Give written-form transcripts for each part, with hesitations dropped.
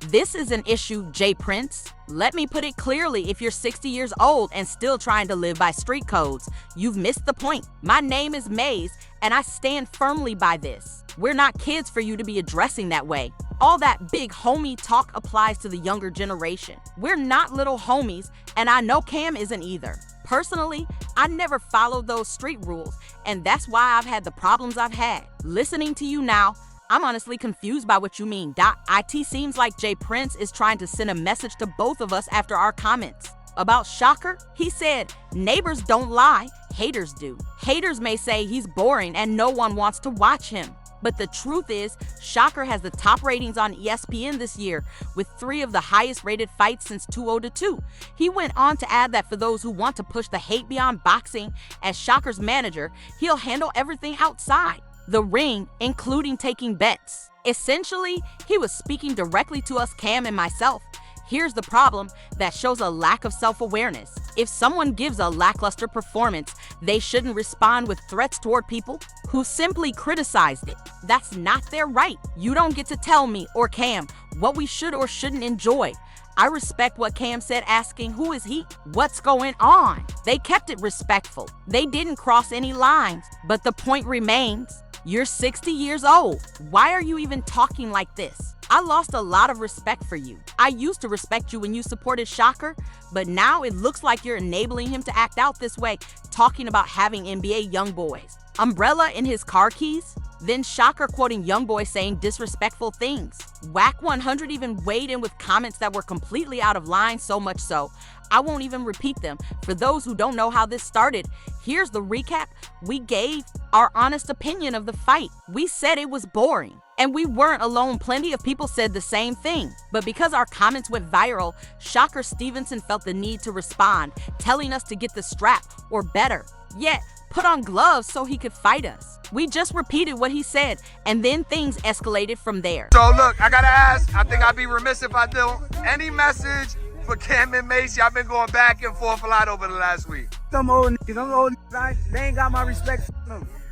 This is an issue, J Prince. Let me put it clearly, if you're 60 years old and still trying to live by street codes, you've missed the point. My name is Mase, and I stand firmly by this. We're not kids for you to be addressing that way. All that big homie talk applies to the younger generation. We're not little homies, and I know Cam isn't either. Personally, I never followed those street rules, and that's why I've had the problems I've had. Listening to you now, I'm honestly confused by what you mean. It seems like J Prince is trying to send a message to both of us after our comments. About Shakur, he said, neighbors don't lie, haters do. Haters may say he's boring and no one wants to watch him. But the truth is, Shakur has the top ratings on ESPN this year, with 3 of the highest rated fights since 2002. He went on to add that for those who want to push the hate beyond boxing, as Shakur's manager, he'll handle everything outside the ring, including taking bets. Essentially, he was speaking directly to us, Cam and myself. Here's the problem: that shows a lack of self-awareness. If someone gives a lackluster performance, they shouldn't respond with threats toward people who simply criticized it. That's not their right. You don't get to tell me or Cam what we should or shouldn't enjoy. I respect what Cam said, asking who is he? What's going on? They kept it respectful. They didn't cross any lines. But the point remains, you're 60 years old. Why are you even talking like this? I lost a lot of respect for you. I used to respect you when you supported Shakur, but now it looks like you're enabling him to act out this way, talking about having NBA young boys. Umbrella in his car keys? Then Shakur quoting Youngboy saying disrespectful things. Whack 100 even weighed in with comments that were completely out of line, so much so I won't even repeat them. For those who don't know how this started, here's the recap. We gave our honest opinion of the fight. We said it was boring. And we weren't alone. Plenty of people said the same thing. But because our comments went viral, Shakur Stevenson felt the need to respond, telling us to get the strap, or better yet, put on gloves so he could fight us. We just repeated what he said, and then things escalated from there. So look, I gotta ask, I think I'd be remiss if I don't. Any message for Cam and Mase? Y'all been going back and forth a lot over the last week. Them old niggas, they ain't got my respect.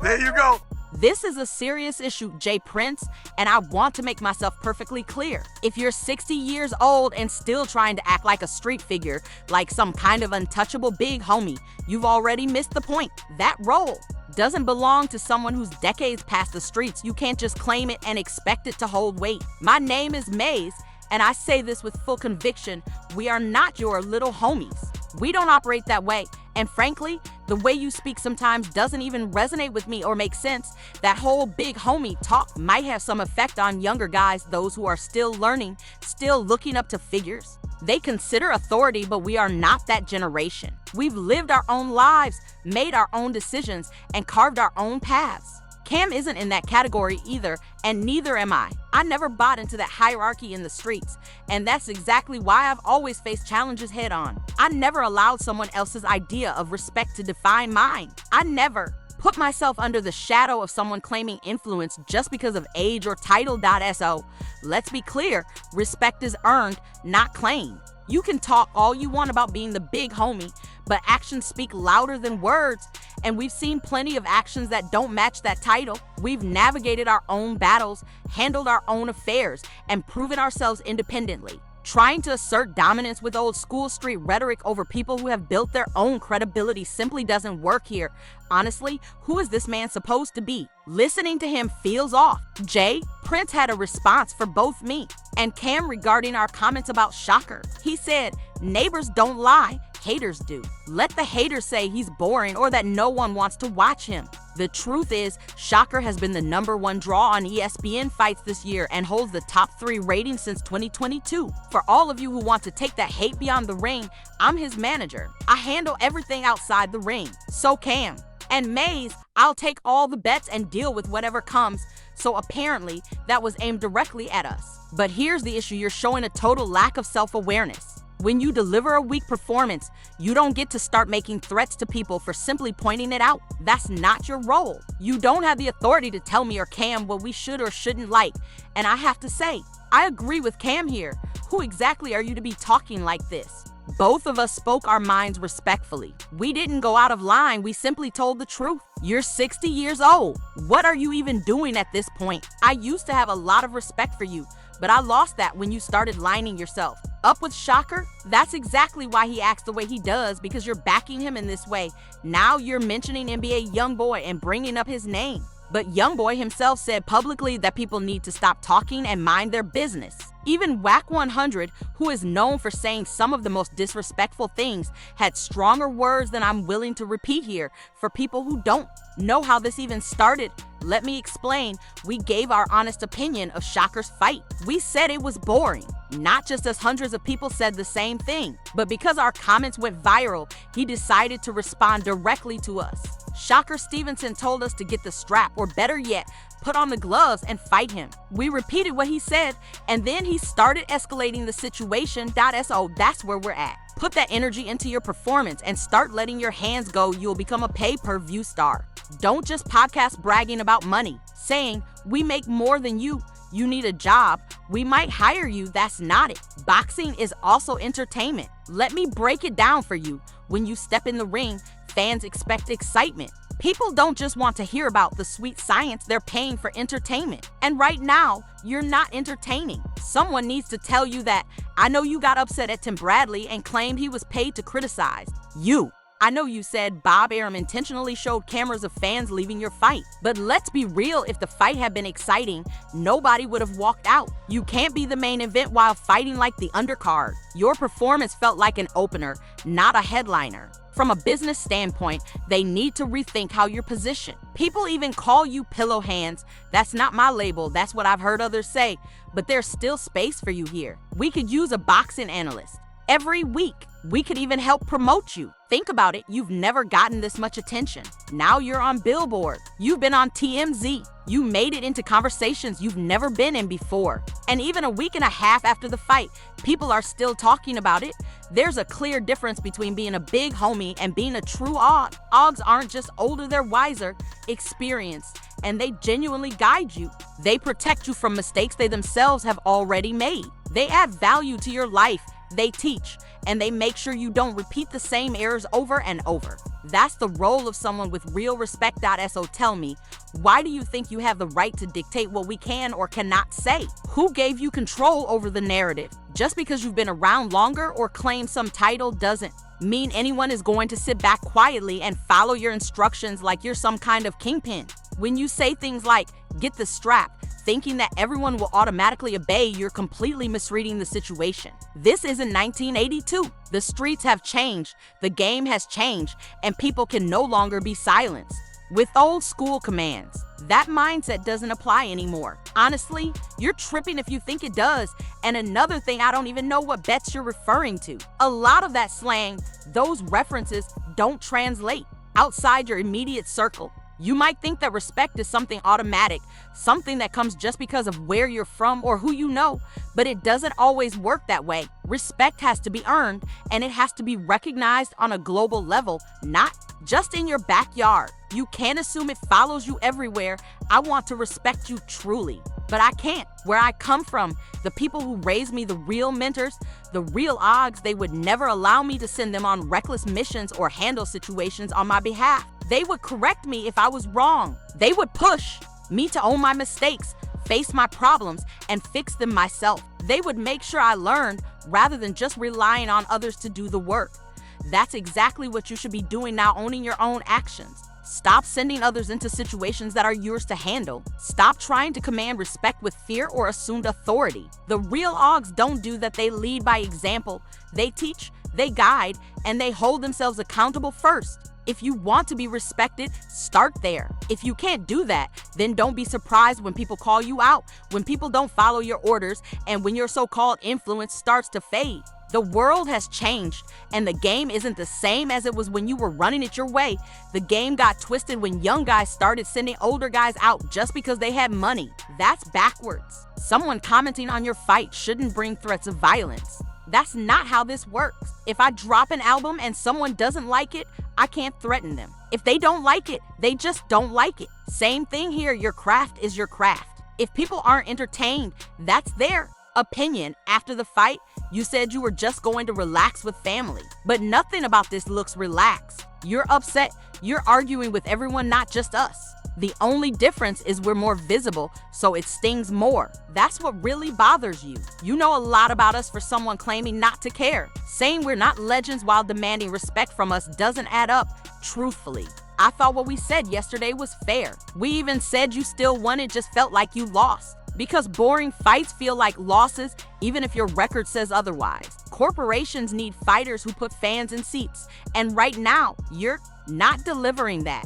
There you go. This is a serious issue, J Prince, and I want to make myself perfectly clear. If you're 60 years old and still trying to act like a street figure, like some kind of untouchable big homie, you've already missed the point. That role doesn't belong to someone who's decades past the streets. You can't just claim it and expect it to hold weight. My name is Mase, and I say this with full conviction. We are not your little homies. We don't operate that way. And frankly, the way you speak sometimes doesn't even resonate with me or make sense. That whole big homie talk might have some effect on younger guys, those who are still learning, still looking up to figures they consider authority, but we are not that generation. We've lived our own lives, made our own decisions, and carved our own paths. Cam isn't in that category either, and neither am I. I never bought into that hierarchy in the streets, and that's exactly why I've always faced challenges head on. I never allowed someone else's idea of respect to define mine. I never put myself under the shadow of someone claiming influence just because of age or title. So let's be clear, respect is earned, not claimed. You can talk all you want about being the big homie, but actions speak louder than words, and we've seen plenty of actions that don't match that title. We've navigated our own battles, handled our own affairs, and proven ourselves independently. Trying to assert dominance with old school street rhetoric over people who have built their own credibility simply doesn't work here. Honestly, who is this man supposed to be? Listening to him feels off. J Prince had a response for both me and Cam regarding our comments about Shakur. He said, neighbors don't lie, haters do. Let the haters say he's boring or that no one wants to watch him. The truth is, Shakur has been the #1 draw on ESPN fights this year and holds the top 3 ratings since 2022. For all of you who want to take that hate beyond the ring, I'm his manager. I handle everything outside the ring. So Cam. And Mase, I'll take all the bets and deal with whatever comes. So apparently, that was aimed directly at us. But here's the issue: you're showing a total lack of self-awareness. When you deliver a weak performance, you don't get to start making threats to people for simply pointing it out. That's not your role. You don't have the authority to tell me or Cam what we should or shouldn't like. And I have to say, I agree with Cam here. Who exactly are you to be talking like this? Both of us spoke our minds respectfully. We didn't go out of line, we simply told the truth. You're 60 years old. What are you even doing at this point? I used to have a lot of respect for you, But I lost that when you started lining yourself up with Shakur. That's exactly why he acts the way he does, because you're backing him in this way. Now you're mentioning NBA YoungBoy and bringing up his name. But YoungBoy himself said publicly that people need to stop talking and mind their business. Even Whack 100, who is known for saying some of the most disrespectful things, had stronger words than I'm willing to repeat here. For people who don't know how this even started, let me explain. We gave our honest opinion of Shakur's fight. We said it was boring, not just as hundreds of people said the same thing, but because our comments went viral, he decided to respond directly to us. Shakur Stevenson told us to get the strap, or better yet, put on the gloves and fight him. We repeated what he said, and then he started escalating the situation. So that's where we're at. Put that energy into your performance and start letting your hands go. You'll become a pay-per-view star. Don't just podcast bragging about money, saying, we make more than you. You need a job. We might hire you. That's not it. Boxing is also entertainment. Let me break it down for you. When you step in the ring, fans expect excitement. People don't just want to hear about the sweet science, they're paying for entertainment. And right now, you're not entertaining. Someone needs to tell you that. I know you got upset at Tim Bradley and claimed he was paid to criticize you. I know you said Bob Arum intentionally showed cameras of fans leaving your fight. But let's be real, if the fight had been exciting, nobody would have walked out. You can't be the main event while fighting like the undercard. Your performance felt like an opener, not a headliner. From a business standpoint, they need to rethink how you're positioned. People even call you pillow hands. That's not my label, that's what I've heard others say. But there's still space for you here. We could use a boxing analyst. Every week, we could even help promote you. Think about it, you've never gotten this much attention. Now you're on Billboard. You've been on TMZ. You made it into conversations you've never been in before. And even a week and a half after the fight, people are still talking about it. There's a clear difference between being a big homie and being a true og. Ogs aren't just older, they're wiser, experienced, and they genuinely guide you. They protect you from mistakes they themselves have already made. They add value to your life. They teach, and they make sure you don't repeat the same errors over and over. That's the role of someone with real respect. So tell me, why do you think you have the right to dictate what we can or cannot say? Who gave you control over the narrative? Just because you've been around longer or claim some title doesn't mean anyone is going to sit back quietly and follow your instructions like you're some kind of kingpin. When you say things like, get the strap, thinking that everyone will automatically obey, you're completely misreading the situation. This isn't 1982. The streets have changed, the game has changed, and people can no longer be silenced with old school commands. That mindset doesn't apply anymore. Honestly, you're tripping if you think it does. And another thing, I don't even know what bets you're referring to. A lot of that slang, those references don't translate outside your immediate circle. You might think that respect is something automatic, something that comes just because of where you're from or who you know, but it doesn't always work that way. Respect has to be earned, and it has to be recognized on a global level, not just in your backyard. You can't assume it follows you everywhere. I want to respect you truly, but I can't. Where I come from, the people who raised me, the real mentors, the real ogs, they would never allow me to send them on reckless missions or handle situations on my behalf. They would correct me if I was wrong. They would push me to own my mistakes, face my problems, and fix them myself. They would make sure I learned rather than just relying on others to do the work. That's exactly what you should be doing now, owning your own actions. Stop sending others into situations that are yours to handle. Stop trying to command respect with fear or assumed authority. The real ogs don't do that. They lead by example. They teach, they guide, and they hold themselves accountable first. If you want to be respected, start there. If you can't do that, then don't be surprised when people call you out, when people don't follow your orders, and when your so-called influence starts to fade. The world has changed, and the game isn't the same as it was when you were running it your way. The game got twisted when young guys started sending older guys out just because they had money. That's backwards. Someone commenting on your fight shouldn't bring threats of violence. That's not how this works. If I drop an album and someone doesn't like it, I can't threaten them. If they don't like it, they just don't like it. Same thing here, your craft is your craft. If people aren't entertained, that's their opinion. After the fight, you said you were just going to relax with family, but nothing about this looks relaxed. You're upset, you're arguing with everyone, not just us. The only difference is we're more visible, so it stings more. That's what really bothers you. You know a lot about us for someone claiming not to care. Saying we're not legends while demanding respect from us doesn't add up, truthfully. I thought what we said yesterday was fair. We even said you still won, it just felt like you lost. Because boring fights feel like losses, even if your record says otherwise. Corporations need fighters who put fans in seats. And right now, you're not delivering that.